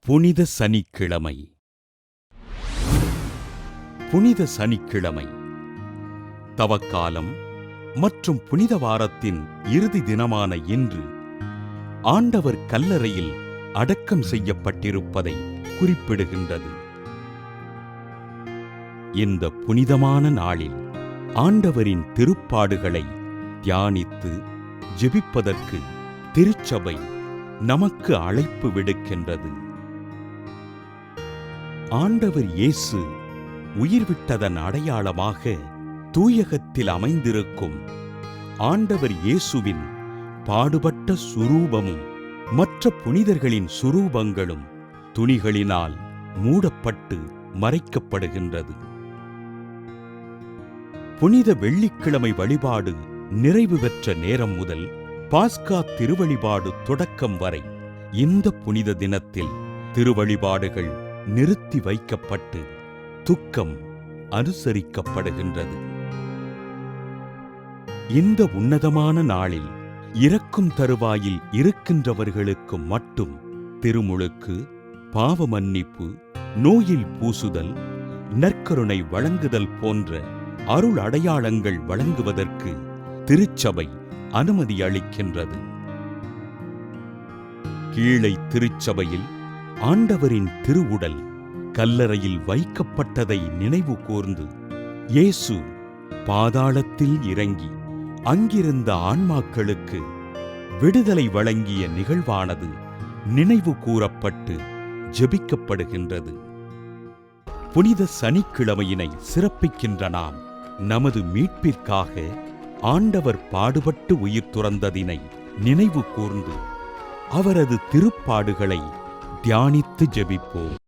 புனித சனிக்கிழமை. புனித சனிக்கிழமை தவக்காலம் மற்றும் புனித வாரத்தின் இறுதி தினமான இன்று ஆண்டவர் கல்லறையில் அடக்கம் செய்யப்பட்டிருப்பதை குறிப்பிடுகின்றது. இந்த புனிதமான நாளில் ஆண்டவரின் திருப்பாடுகளை தியானித்து ஜெபிப்பதற்கு திருச்சபை நமக்கு அழைப்பு விடுக்கின்றது. ஆண்டவர் இயேசு உயிர்விட்டதன் அடையாளமாக தூயகத்தில் அமைந்திருக்கும் ஆண்டவர் இயேசுவின் பாடுபட்ட சுரூபமும் மற்ற புனிதர்களின் சுரூபங்களும் துணிகளினால் மூடப்பட்டு மறைக்கப்படுகின்றது. புனித வெள்ளிக்கிழமை வழிபாடு நிறைவு பெற்ற நேரம் முதல் பாஸ்கா திருவழிபாடு தொடக்கம் வரை இந்த புனித தினத்தில் திருவழிபாடுகள் நிறுத்தி வைக்கப்பட்டு துக்கம் அனுசரிக்கப்படுகின்றது. இந்த உன்னதமான நாளில் இறக்கும் தருவாயில் இருக்கின்றவர்களுக்கு மட்டும் திருமுழுக்கு, பாவ மன்னிப்பு, நோயில் பூசுதல், நற்கருணை வழங்குதல் போன்ற அருள் அடையாளங்கள் வழங்குவதற்கு திருச்சபை அனுமதி அளிக்கின்றது. கீழை திருச்சபையில் ஆண்டவரின் திருவுடல் கல்லறையில் வைக்கப்பட்டதை நினைவு கூர்ந்து இயேசு பாதாளத்தில் இறங்கி அங்கிருந்த ஆன்மாக்களுக்கு விடுதலை வழங்கிய நிகழ்வானது நினைவு கூறப்பட்டு ஜெபிக்கப்படுகின்றது. புனித சனிக்கிழமையினை சிறப்பிக்கின்ற நாம் நமது மீட்பிற்காக ஆண்டவர் பாடுபட்டு உயிர் துறந்ததினை நினைவு கூர்ந்து அவரது திருப்பாடுகளை தியானித்து ஜெபிப்போம்.